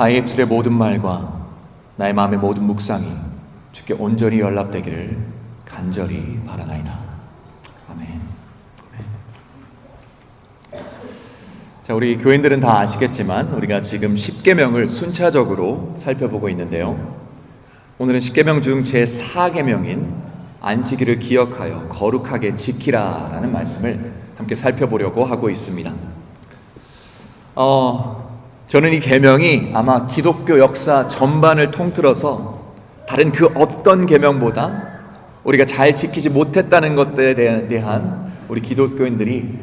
나의 입술의 모든 말과 나의 마음의 모든 묵상이 주께 온전히 연락되기를 간절히 바라나이다. 아멘. 자, 우리 교인들은 다 아시겠지만 우리가 지금 십계명을 순차적으로 살펴보고 있는데요. 오늘은 십계명 중 제4계명인 안식일을 기억하여 거룩하게 지키라라는 말씀을 함께 살펴보려고 하고 있습니다. 저는 이 계명이 아마 기독교 역사 전반을 통틀어서 다른 그 어떤 계명보다 우리가 잘 지키지 못했다는 것들에 대한 우리 기독교인들이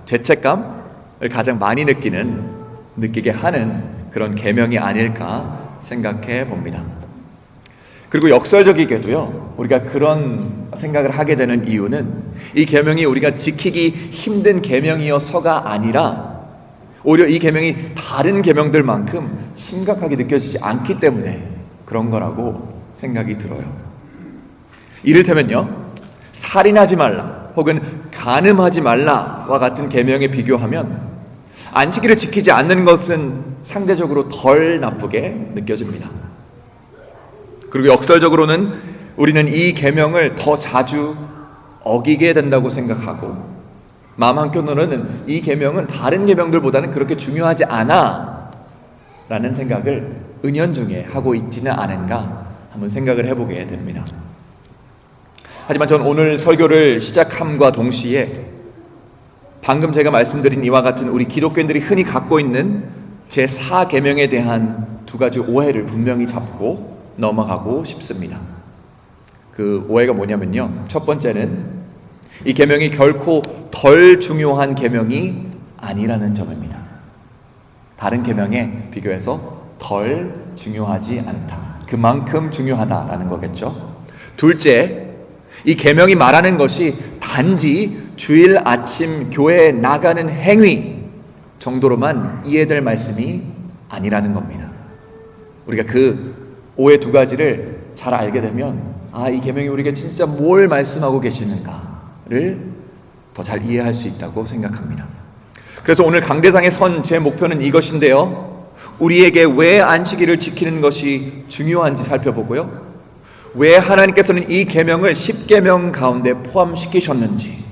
죄책감을 가장 많이 느끼게 하는 그런 계명이 아닐까 생각해 봅니다. 그리고 역설적이게도요, 우리가 그런 생각을 하게 되는 이유는 이 계명이 우리가 지키기 힘든 계명이어서가 아니라 오히려 이 계명이 다른 계명들만큼 심각하게 느껴지지 않기 때문에 그런 거라고 생각이 들어요. 이를테면요, 살인하지 말라 혹은 간음하지 말라와 같은 계명에 비교하면 안식일을 지키지 않는 것은 상대적으로 덜 나쁘게 느껴집니다. 그리고 역설적으로는 우리는 이 계명을 더 자주 어기게 된다고 생각하고, 마음 한켠으로는 이 계명은 다른 계명들보다는 그렇게 중요하지 않아 라는 생각을 은연중에 하고 있지는 않은가 한번 생각을 해보게 됩니다. 하지만 저는 오늘 설교를 시작함과 동시에 방금 제가 말씀드린 이와 같은 우리 기독교인들이 흔히 갖고 있는 제4계명에 대한 두 가지 오해를 분명히 잡고 넘어가고 싶습니다. 그 오해가 뭐냐면요, 첫 번째는 이 계명이 결코 덜 중요한 계명이 아니라는 점입니다. 다른 계명에 비교해서 덜 중요하지 않다, 그만큼 중요하다라는 거겠죠. 둘째, 이 계명이 말하는 것이 단지 주일 아침 교회에 나가는 행위 정도로만 이해될 말씀이 아니라는 겁니다. 우리가 그 오해 두 가지를 잘 알게 되면 이 계명이 우리에게 진짜 뭘 말씀하고 계시는가를 더 잘 이해할 수 있다고 생각합니다. 그래서 오늘 강대상에 선 제 목표는 이것인데요, 우리에게 왜 안식일을 지키는 것이 중요한지 살펴보고요, 왜 하나님께서는 이 계명을 10계명 가운데 포함시키셨는지,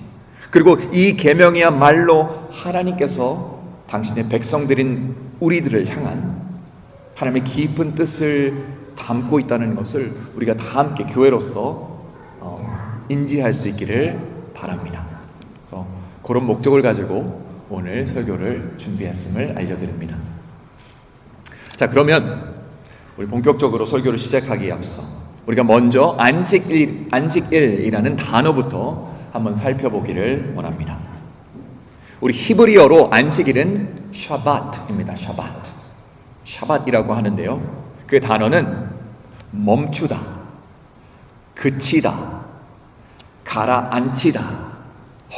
그리고 이 계명이야말로 하나님께서 당신의 백성들인 우리들을 향한 하나님의 깊은 뜻을 담고 있다는 것을 우리가 다 함께 교회로서 인지할 수 있기를 바랍니다. 그래서 그런 목적을 가지고 오늘 설교를 준비했음을 알려드립니다. 자, 그러면 우리 본격적으로 설교를 시작하기에 앞서 우리가 먼저 안식일이라는 단어부터 한번 살펴보기를 원합니다. 우리 히브리어로 안식일은 샤밧입니다. 샤밧이라고 하는데요, 그 단어는 멈추다, 그치다, 가라앉히다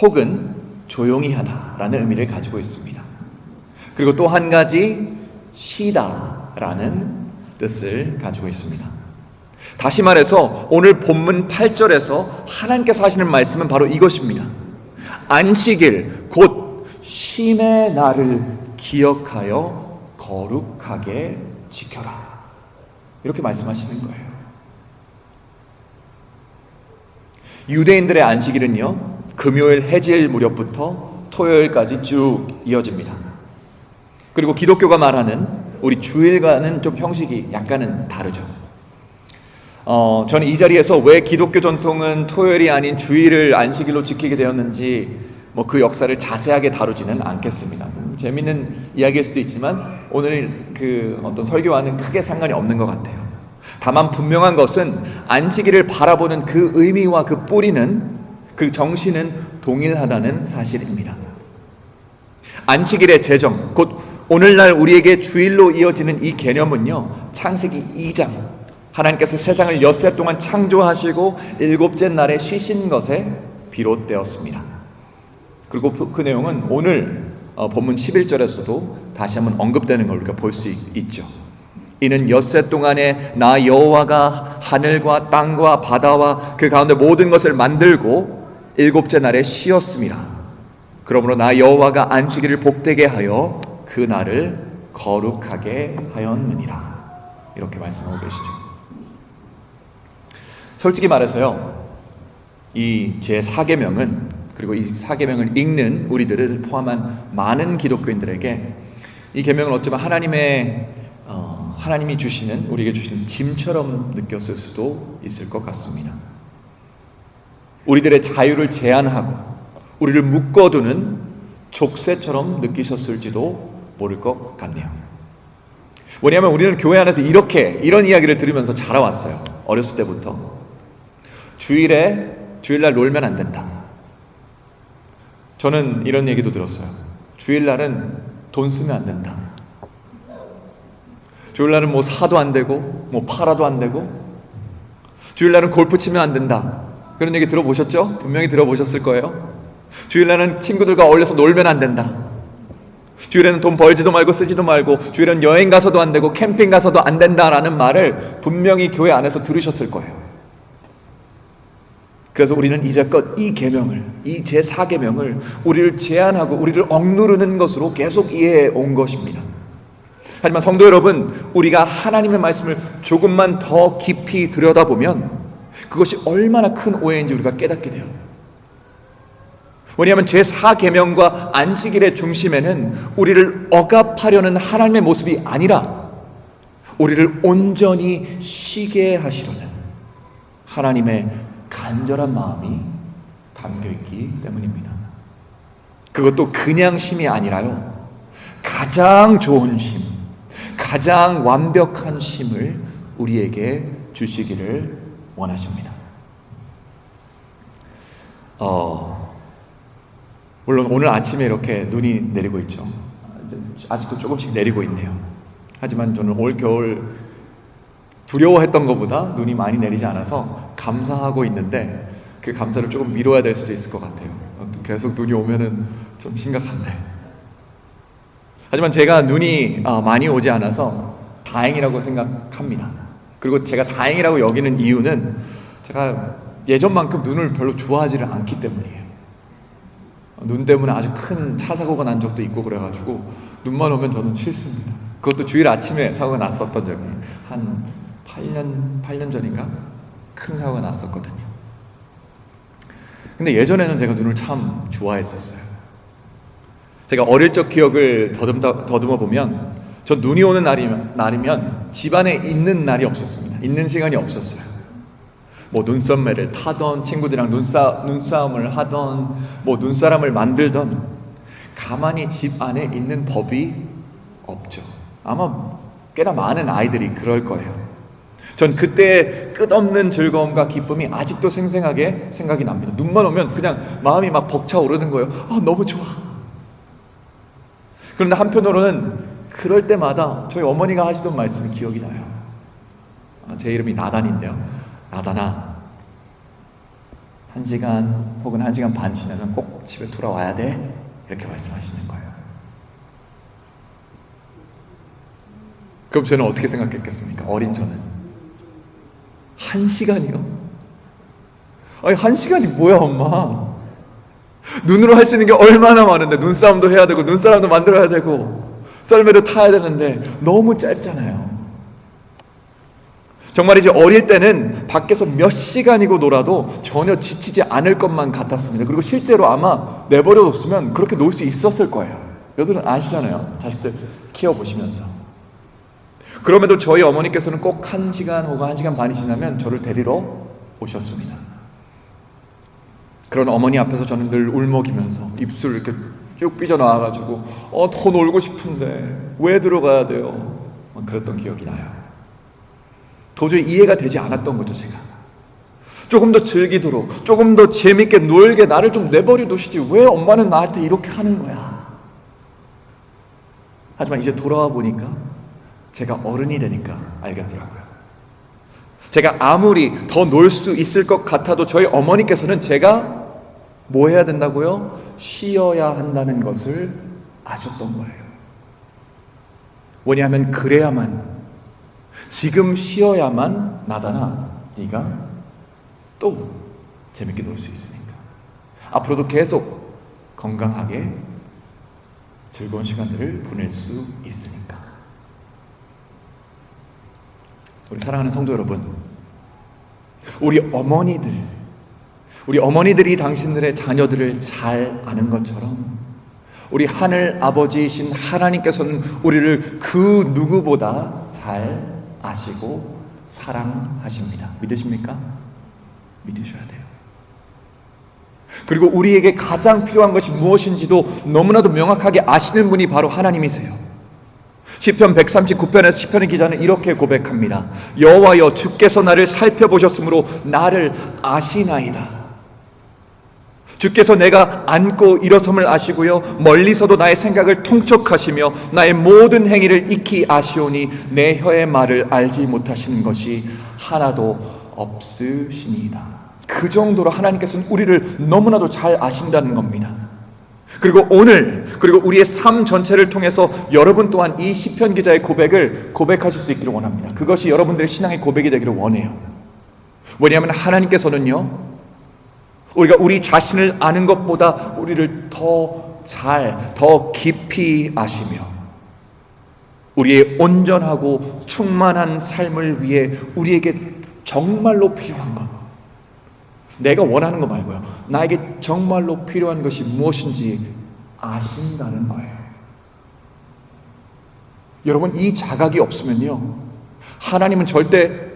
혹은 조용히 하다라는 의미를 가지고 있습니다. 그리고 또 한 가지 쉬다라는 뜻을 가지고 있습니다. 다시 말해서 오늘 본문 8절에서 하나님께서 하시는 말씀은 바로 이것입니다. 안식일 곧 쉼의 날을 기억하여 거룩하게 지켜라, 이렇게 말씀하시는 거예요. 유대인들의 안식일은요, 금요일 해질 무렵부터 토요일까지 쭉 이어집니다. 그리고 기독교가 말하는 우리 주일과는 좀 형식이 약간은 다르죠. 저는 이 자리에서 왜 기독교 전통은 토요일이 아닌 주일을 안식일로 지키게 되었는지 그 역사를 자세하게 다루지는 않겠습니다. 재미있는 이야기일 수도 있지만 오늘 그 어떤 설교와는 크게 상관이 없는 것 같아요. 다만 분명한 것은 안식일을 바라보는 그 의미와 그 뿌리는, 그 정신은 동일하다는 사실입니다. 안식일의 제정, 곧 오늘날 우리에게 주일로 이어지는 이 개념은요, 창세기 2장 하나님께서 세상을 엿새 동안 창조하시고 일곱째 날에 쉬신 것에 비롯되었습니다. 그리고 그 내용은 오늘 본문 11절에서도 다시 한번 언급되는 걸 우리가 볼 수 있죠. 이는 엿새 동안에 나 여호와가 하늘과 땅과 바다와 그 가운데 모든 것을 만들고 일곱째 날에 쉬었습니다. 그러므로 나 여호와가 안식일을 복되게 하여 그 날을 거룩하게 하였느니라. 이렇게 말씀하고 계시죠. 솔직히 말해서요, 이 제4계명은, 그리고 이 4계명을 읽는 우리들을 포함한 많은 기독교인들에게 이 계명은 어쩌면 하나님이 주시는, 우리에게 주시는 짐처럼 느꼈을 수도 있을 것 같습니다. 우리들의 자유를 제한하고 우리를 묶어두는 족쇄처럼 느끼셨을지도 모를 것 같네요. 뭐냐면 우리는 교회 안에서 이런 이야기를 들으면서 자라왔어요. 어렸을 때부터. 주일날 놀면 안 된다. 저는 이런 얘기도 들었어요. 주일날은 돈 쓰면 안 된다. 주일날은 뭐 사도 안 되고 뭐 팔아도 안 되고, 주일날은 골프 치면 안 된다. 그런 얘기 들어보셨죠? 분명히 들어보셨을 거예요. 주일날은 친구들과 어울려서 놀면 안 된다. 주일에는 돈 벌지도 말고 쓰지도 말고, 주일에는 여행 가서도 안 되고 캠핑 가서도 안 된다라는 말을 분명히 교회 안에서 들으셨을 거예요. 그래서 우리는 이제껏 이 계명을, 이 제4계명을 우리를 제한하고 우리를 억누르는 것으로 계속 이해해 온 것입니다. 하지만 성도 여러분, 우리가 하나님의 말씀을 조금만 더 깊이 들여다보면 그것이 얼마나 큰 오해인지 우리가 깨닫게 돼요. 왜냐하면 제4계명과 안식일의 중심에는 우리를 억압하려는 하나님의 모습이 아니라 우리를 온전히 쉬게 하시려는 하나님의 간절한 마음이 담겨있기 때문입니다. 그것도 그냥 쉼이 아니라요, 가장 좋은 쉼, 가장 완벽한 쉼을 우리에게 주시기를 원하십니다. 물론 오늘 아침에 이렇게 눈이 내리고 있죠. 아직도 조금씩 내리고 있네요. 하지만 저는 올 겨울 두려워했던 것보다 눈이 많이 내리지 않아서 감사하고 있는데, 그 감사를 조금 미뤄야 될 수도 있을 것 같아요. 계속 눈이 오면은 좀 심각한데. 하지만 제가 눈이 많이 오지 않아서 다행이라고 생각합니다. 그리고 제가 다행이라고 여기는 이유는 제가 예전만큼 눈을 별로 좋아하지를 않기 때문이에요. 눈 때문에 아주 큰 차 사고가 난 적도 있고 그래가지고 눈만 오면 저는 싫습니다. 그것도 주일 아침에 사고가 났었던 적이 한 8년 전인가 큰 사고가 났었거든요. 근데 예전에는 제가 눈을 참 좋아했었어요. 제가 어릴 적 기억을 더듬어 보면, 저 눈이 오는 날이면 집안에 있는 날이 없었습니다. 있는 시간이 없었어요. 뭐 눈썰매를 타던, 친구들이랑 눈싸움을 하던, 뭐 눈사람을 만들던, 가만히 집 안에 있는 법이 없죠. 아마 꽤나 많은 아이들이 그럴 거예요. 전 그때의 끝없는 즐거움과 기쁨이 아직도 생생하게 생각이 납니다. 눈만 오면 그냥 마음이 막 벅차오르는 거예요. 너무 좋아. 그런데 한편으로는 그럴 때마다 저희 어머니가 하시던 말씀이 기억이 나요. 제 이름이 나단인데요. 나단아, 1시간 혹은 1시간 반 지나면 꼭 집에 돌아와야 돼. 이렇게 말씀하시는 거예요. 그럼 저는 어떻게 생각했겠습니까? 어린 저는. 1시간이요? 아니 1시간이 뭐야 엄마. 눈으로 할 수 있는 게 얼마나 많은데, 눈싸움도 해야 되고 눈사람도 만들어야 되고 썰매도 타야 되는데 너무 짧잖아요. 정말이지 어릴 때는 밖에서 몇 시간이고 놀아도 전혀 지치지 않을 것만 같았습니다. 그리고 실제로 아마 내버려뒀으면 그렇게 놀 수 있었을 거예요. 여러분은 아시잖아요. 자식들 키워보시면서. 그럼에도 저희 어머니께서는 꼭 1시간 혹은 1시간 반이 지나면 저를 데리러 오셨습니다. 그런 어머니 앞에서 저는 늘 울먹이면서 입술 이렇게 쭉 삐져나와가지고 더 놀고 싶은데 왜 들어가야 돼요? 그랬던 기억이 나요. 도저히 이해가 되지 않았던 거죠. 제가 조금 더 즐기도록, 조금 더 재밌게 놀게 나를 좀 내버려 두시지 왜 엄마는 나한테 이렇게 하는 거야. 하지만 이제 돌아와 보니까, 제가 어른이 되니까 알겠더라고요. 제가 아무리 더 놀 수 있을 것 같아도 저희 어머니께서는 제가 뭐 해야 된다고요? 쉬어야 한다는 것을 아셨던 거예요. 뭐냐면 그래야만, 지금 쉬어야만 나다나 네가 또 재밌게 놀 수 있으니까, 앞으로도 계속 건강하게 즐거운 시간들을 보낼 수 있으니까. 우리 사랑하는 성도 여러분, 우리 어머니들이 당신들의 자녀들을 잘 아는 것처럼 우리 하늘 아버지이신 하나님께서는 우리를 그 누구보다 잘 아시고 사랑하십니다. 믿으십니까? 믿으셔야 돼요. 그리고 우리에게 가장 필요한 것이 무엇인지도 너무나도 명확하게 아시는 분이 바로 하나님이세요. 시편 139편에서 시편의 기자는 이렇게 고백합니다. 여호와여, 주께서 나를 살펴보셨으므로 나를 아시나이다. 주께서 내가 앉고 일어섬을 아시고요, 멀리서도 나의 생각을 통촉하시며 나의 모든 행위를 익히 아시오니 내 혀의 말을 알지 못하시는 것이 하나도 없으시니이다. 그 정도로 하나님께서는 우리를 너무나도 잘 아신다는 겁니다. 그리고 그리고 우리의 삶 전체를 통해서 여러분 또한 이 시편 기자의 고백을 고백하실 수 있기를 원합니다. 그것이 여러분들의 신앙의 고백이 되기를 원해요. 왜냐하면 하나님께서는요, 우리가 우리 자신을 아는 것보다 우리를 더 깊이 아시며 우리의 온전하고 충만한 삶을 위해 우리에게 정말로 필요한 것, 내가 원하는 거 말고요, 나에게 정말로 필요한 것이 무엇인지 아신다는 거예요. 여러분, 이 자각이 없으면요, 하나님은 절대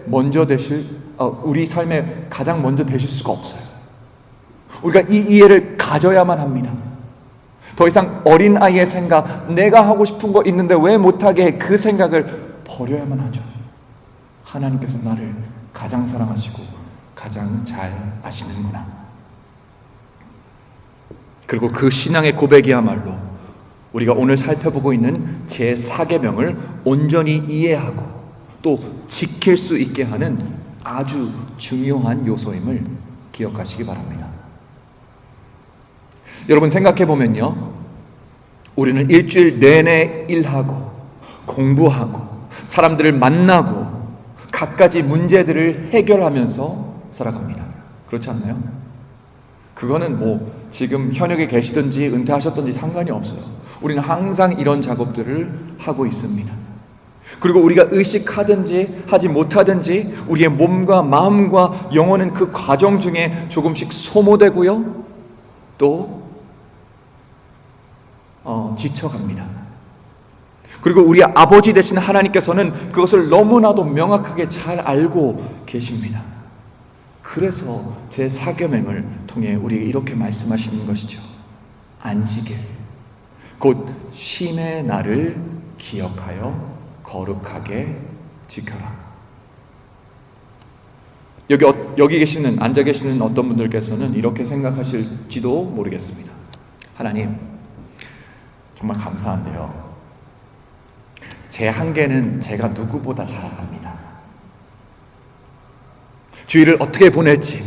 우리 삶에 가장 먼저 되실 수가 없어요. 우리가 이 이해를 가져야만 합니다. 더 이상 어린아이의 생각, 내가 하고 싶은 거 있는데 왜 못하게 해, 그 생각을 버려야만 하죠. 하나님께서 나를 가장 사랑하시고 가장 잘 아시는구나. 그리고 그 신앙의 고백이야말로 우리가 오늘 살펴보고 있는 제4계명을 온전히 이해하고 또 지킬 수 있게 하는 아주 중요한 요소임을 기억하시기 바랍니다. 여러분, 생각해보면요, 우리는 일주일 내내 일하고 공부하고 사람들을 만나고 갖가지 문제들을 해결하면서 살아갑니다. 그렇지 않나요? 그거는 지금 현역에 계시든지 은퇴하셨든지 상관이 없어요. 우리는 항상 이런 작업들을 하고 있습니다. 그리고 우리가 의식하든지 하지 못하든지 우리의 몸과 마음과 영혼은 그 과정 중에 조금씩 소모되고요, 또 지쳐갑니다. 그리고 우리 아버지 되신 하나님께서는 그것을 너무나도 명확하게 잘 알고 계십니다. 그래서 제4계명을 통해 우리에게 이렇게 말씀하시는 것이죠. 안식일, 곧 쉼의 날을 기억하여 거룩하게 지켜라. 여기 앉아 계시는 어떤 분들께서는 이렇게 생각하실지도 모르겠습니다. 하나님, 정말 감사한데요, 제 한계는 제가 누구보다 잘 압니다. 주일을 어떻게 보낼지,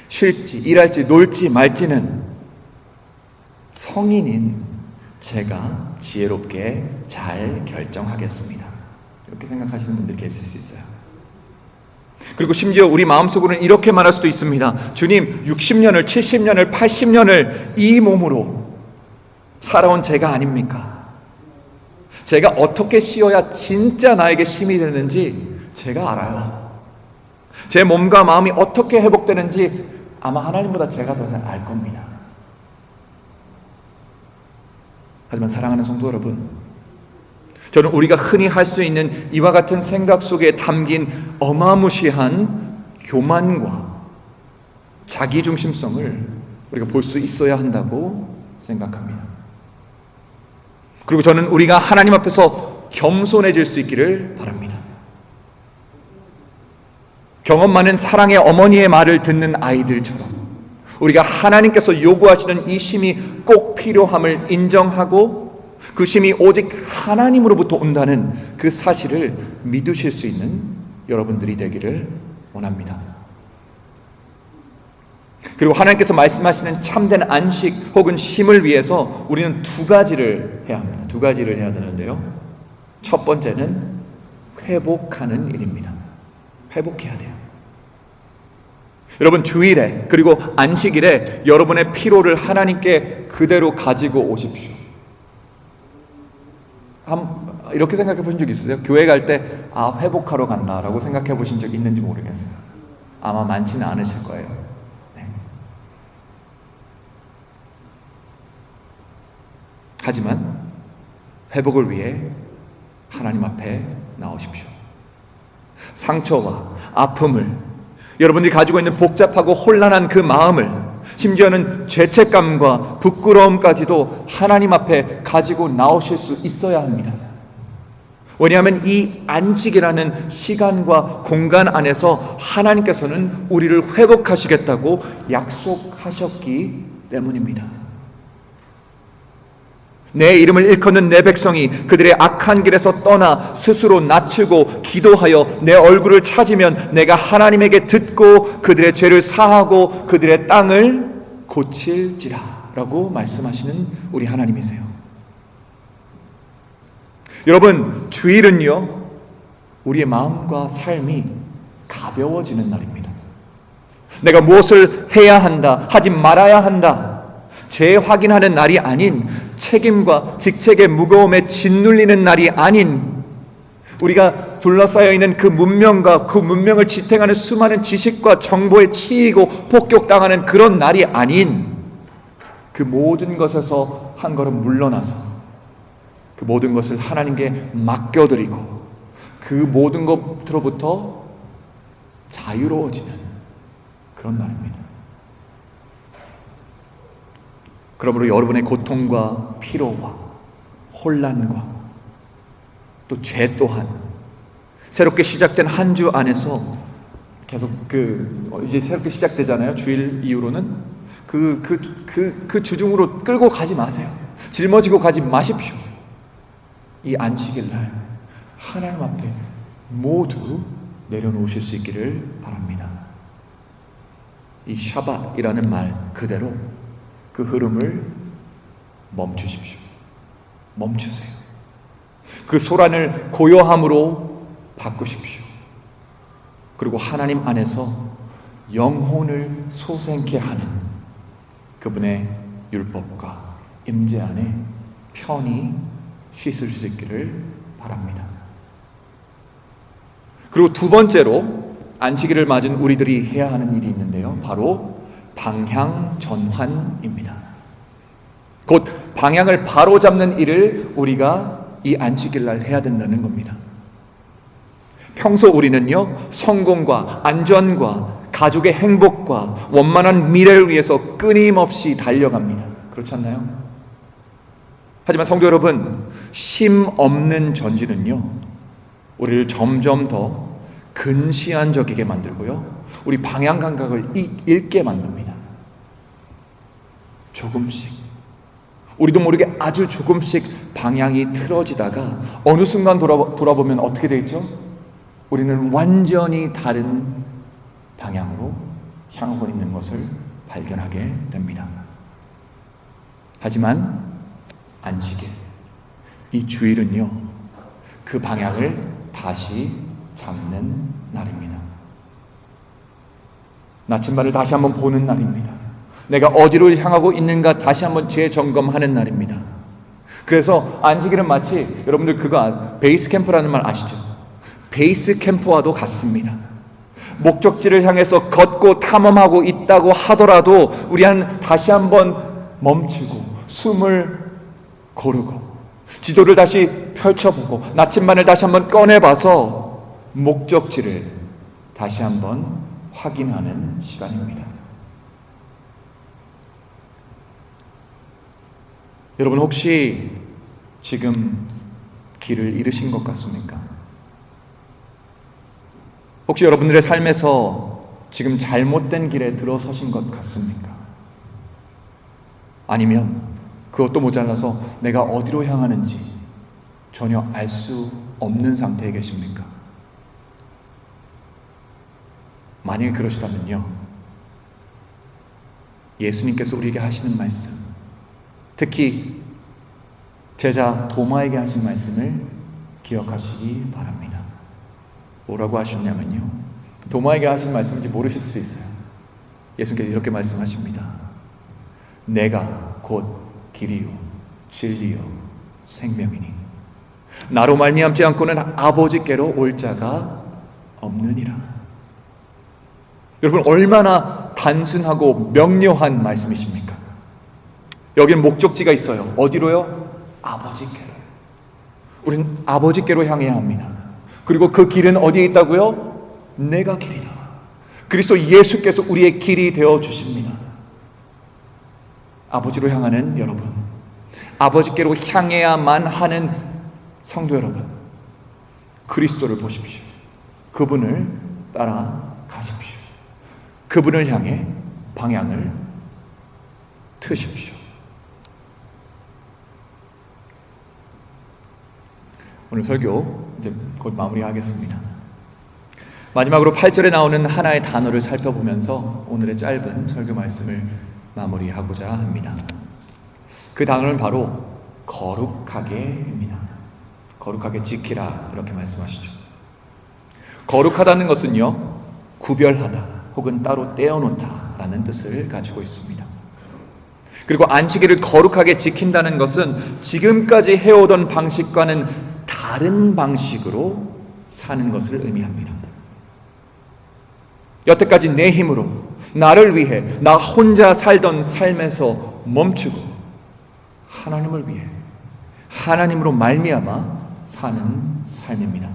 쉴지, 일할지, 놀지 말지는 성인인 제가 지혜롭게 잘 결정하겠습니다. 이렇게 생각하시는 분들 계실 수 있어요. 그리고 심지어 우리 마음속으로는 이렇게 말할 수도 있습니다. 주님, 60년을, 70년을, 80년을 이 몸으로 살아온 제가 아닙니까? 제가 어떻게 쉬어야 진짜 나에게 쉼이 되는지 제가 알아요. 제 몸과 마음이 어떻게 회복되는지 아마 하나님보다 제가 더 잘 알 겁니다. 하지만 사랑하는 성도 여러분, 저는 우리가 흔히 할 수 있는 이와 같은 생각 속에 담긴 어마무시한 교만과 자기중심성을 우리가 볼 수 있어야 한다고 생각합니다. 그리고 저는 우리가 하나님 앞에서 겸손해질 수 있기를 바랍니다. 경험 많은 사랑의 어머니의 말을 듣는 아이들처럼 우리가 하나님께서 요구하시는 이 쉼이 꼭 필요함을 인정하고 그 쉼이 오직 하나님으로부터 온다는 그 사실을 믿으실 수 있는 여러분들이 되기를 원합니다. 그리고 하나님께서 말씀하시는 참된 안식 혹은 쉼을 위해서 우리는 두 가지를 해야 합니다. 두 가지를 해야 되는데요, 첫 번째는 회복하는 일입니다. 회복해야 돼요. 여러분, 주일에 그리고 안식일에 여러분의 피로를 하나님께 그대로 가지고 오십시오. 이렇게 생각해 보신 적 있으세요? 교회 갈 때 회복하러 간다라고 생각해 보신 적 있는지 모르겠어요. 아마 많지는 않으실 거예요. 네. 하지만 회복을 위해 하나님 앞에 나오십시오. 상처와 아픔을, 여러분들이 가지고 있는 복잡하고 혼란한 그 마음을, 심지어는 죄책감과 부끄러움까지도 하나님 앞에 가지고 나오실 수 있어야 합니다. 왜냐하면 이 안식이라는 시간과 공간 안에서 하나님께서는 우리를 회복하시겠다고 약속하셨기 때문입니다. 내 이름을 일컫는 내 백성이 그들의 악한 길에서 떠나 스스로 낮추고 기도하여 내 얼굴을 찾으면 내가 하나님에게 듣고 그들의 죄를 사하고 그들의 땅을 고칠지라 라고 말씀하시는 우리 하나님이세요. 여러분, 주일은요, 우리의 마음과 삶이 가벼워지는 날입니다. 내가 무엇을 해야 한다, 하지 말아야 한다, 재확인하는 날이 아닌, 책임과 직책의 무거움에 짓눌리는 날이 아닌, 우리가 둘러싸여 있는 그 문명과 그 문명을 지탱하는 수많은 지식과 정보에 치이고 폭격당하는 그런 날이 아닌, 그 모든 것에서 한 걸음 물러나서 그 모든 것을 하나님께 맡겨드리고 그 모든 것으로부터 자유로워지는 그런 날입니다. 그러므로 여러분의 고통과 피로와 혼란과 또 죄 또한 새롭게 시작된 한 주 안에서 계속 이제 새롭게 시작되잖아요. 주일 이후로는 그 주중으로 끌고 가지 마세요. 짊어지고 가지 마십시오. 이 안식일 날 하나님 앞에 모두 내려놓으실 수 있기를 바랍니다. 이 샤밧이라는 말 그대로 그 흐름을 멈추십시오. 멈추세요. 그 소란을 고요함으로 바꾸십시오. 그리고 하나님 안에서 영혼을 소생케 하는 그분의 율법과 임재 안에 편히 쉬실 수 있기를 바랍니다. 그리고 두 번째로 안식일을 맞은 우리들이 해야 하는 일이 있는데요, 바로 방향 전환입니다. 곧 방향을 바로잡는 일을 우리가 이 안식일 날 해야 된다는 겁니다. 평소 우리는요, 성공과 안전과 가족의 행복과 원만한 미래를 위해서 끊임없이 달려갑니다. 그렇지 않나요? 하지만 성도 여러분, 심 없는 전진은요, 우리를 점점 더 근시안적이게 만들고요, 우리 방향 감각을 잃게 만듭니다. 조금씩, 우리도 모르게 아주 조금씩 방향이 틀어지다가 어느 순간 돌아보면 어떻게 되겠죠? 우리는 완전히 다른 방향으로 향하고 있는 것을 발견하게 됩니다. 하지만 안식일, 이 주일은요, 그 방향을 다시 잡는 날입니다. 나침반을 다시 한번 보는 날입니다. 내가 어디로 향하고 있는가 다시 한번 재점검하는 날입니다. 그래서 안식일은 마치, 여러분들 그거 베이스 캠프라는 말 아시죠? 베이스 캠프와도 같습니다. 목적지를 향해서 걷고 탐험하고 있다고 하더라도 우리는 다시 한번 멈추고 숨을 고르고 지도를 다시 펼쳐보고 나침반을 다시 한번 꺼내봐서 목적지를 다시 한번 확인하는 시간입니다. 여러분, 혹시 지금 길을 잃으신 것 같습니까? 혹시 여러분들의 삶에서 지금 잘못된 길에 들어서신 것 같습니까? 아니면 그것도 모자라서 내가 어디로 향하는지 전혀 알 수 없는 상태에 계십니까? 만약에 그러시다면요, 예수님께서 우리에게 하시는 말씀, 특히 제자 도마에게 하신 말씀을 기억하시기 바랍니다. 뭐라고 하셨냐면요, 도마에게 하신 말씀인지 모르실 수도 있어요. 예수님께서 이렇게 말씀하십니다. 내가 곧 길이요 진리요 생명이니 나로 말미암지 않고는 아버지께로 올 자가 없느니라. 여러분, 얼마나 단순하고 명료한 말씀이십니까? 여기는 목적지가 있어요. 어디로요? 아버지께로. 우리는 아버지께로 향해야 합니다. 그리고 그 길은 어디에 있다고요? 내가 길이다. 그리스도 예수께서 우리의 길이 되어 주십니다. 아버지로 향하는 여러분, 아버지께로 향해야만 하는 성도 여러분, 그리스도를 보십시오. 그분을 따라가십시오. 그분을 향해 방향을 트십시오. 오늘 설교 이제 곧 마무리하겠습니다. 마지막으로 8절에 나오는 하나의 단어를 살펴보면서 오늘의 짧은 설교 말씀을 마무리하고자 합니다. 그 단어는 바로 거룩하게입니다. 거룩하게 지키라, 이렇게 말씀하시죠. 거룩하다는 것은요, 구별하다 혹은 따로 떼어놓다 라는 뜻을 가지고 있습니다. 그리고 안식일을 거룩하게 지킨다는 것은 지금까지 해오던 방식과는 다른 방식으로 사는 것을 의미합니다. 여태까지 내 힘으로 나를 위해 나 혼자 살던 삶에서 멈추고 하나님을 위해 하나님으로 말미암아 사는 삶입니다.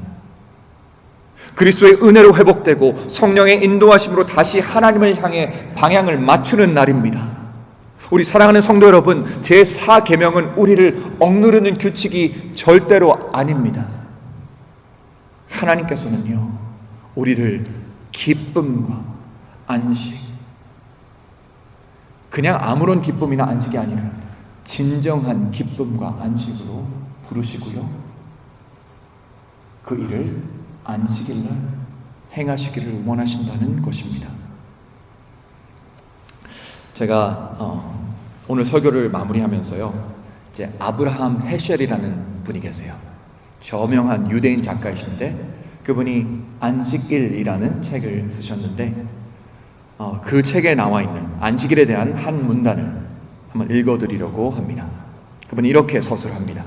그리스도의 은혜로 회복되고 성령의 인도하심으로 다시 하나님을 향해 방향을 맞추는 날입니다. 우리 사랑하는 성도 여러분, 제4계명은 우리를 억누르는 규칙이 절대로 아닙니다. 하나님께서는요, 우리를 기쁨과 안식, 그냥 아무런 기쁨이나 안식이 아니라 진정한 기쁨과 안식으로 부르시고요, 그 일을 안식일날 행하시기를 원하신다는 것입니다. 제가 오늘 설교를 마무리하면서요, 이제 아브라함 헤셜이라는 분이 계세요. 저명한 유대인 작가이신데 그분이 안식일이라는 책을 쓰셨는데 그 책에 나와 있는 안식일에 대한 한 문단을 한번 읽어드리려고 합니다. 그분이 이렇게 서술합니다.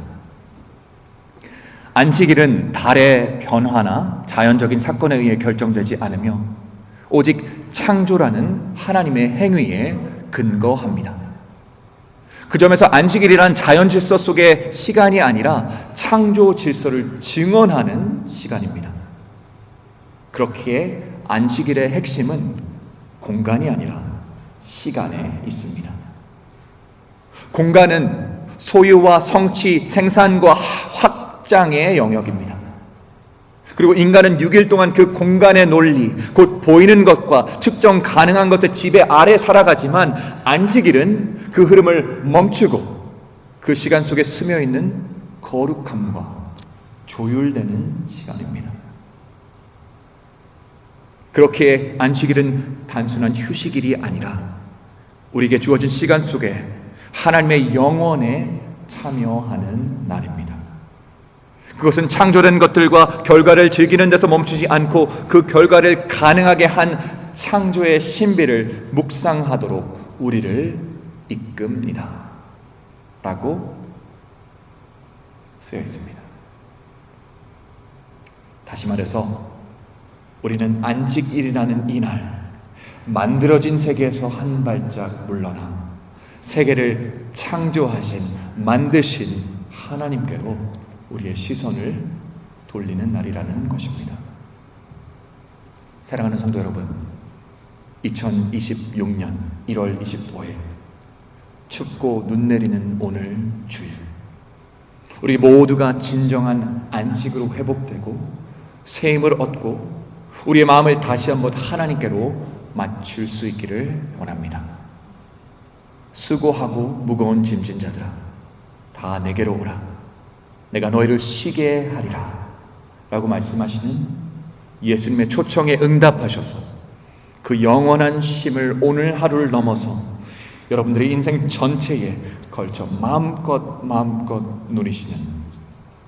안식일은 달의 변화나 자연적인 사건에 의해 결정되지 않으며 오직 창조라는 하나님의 행위에 근거합니다. 그 점에서 안식일이란 자연 질서 속의 시간이 아니라 창조 질서를 증언하는 시간입니다. 그렇기에 안식일의 핵심은 공간이 아니라 시간에 있습니다. 공간은 소유와 성취, 생산과 확장의 영역입니다. 그리고 인간은 6일 동안 그 공간의 논리, 곧 보이는 것과 측정 가능한 것의 지배 아래 살아가지만 안식일은 그 흐름을 멈추고 그 시간 속에 스며있는 거룩함과 조율되는 시간입니다. 그렇게 안식일은 단순한 휴식일이 아니라 우리에게 주어진 시간 속에 하나님의 영원에 참여하는 날입니다. 그것은 창조된 것들과 결과를 즐기는 데서 멈추지 않고 그 결과를 가능하게 한 창조의 신비를 묵상하도록 우리를 이끕니다 라고 쓰여 있습니다. 다시 말해서 우리는 안식일이라는 이날, 만들어진 세계에서 한 발짝 물러나 세계를 창조하신, 만드신 하나님께로 우리의 시선을 돌리는 날이라는 것입니다. 사랑하는 성도 여러분, 2026년 1월 25일 춥고 눈 내리는 오늘 주일, 우리 모두가 진정한 안식으로 회복되고 새 힘을 얻고 우리의 마음을 다시 한번 하나님께로 맞출 수 있기를 원합니다. 수고하고 무거운 짐진 자들아, 다 내게로 오라. 내가 너희를 쉬게 하리라 라고 말씀하시는 예수님의 초청에 응답하셔서 그 영원한 쉼을 오늘 하루를 넘어서 여러분들의 인생 전체에 걸쳐 마음껏 누리시는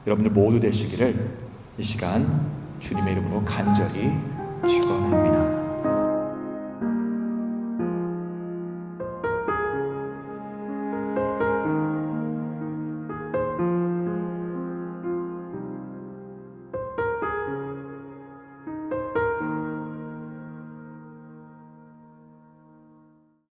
여러분들 모두 되시기를 이 시간 주님의 이름으로 간절히 축원합니다.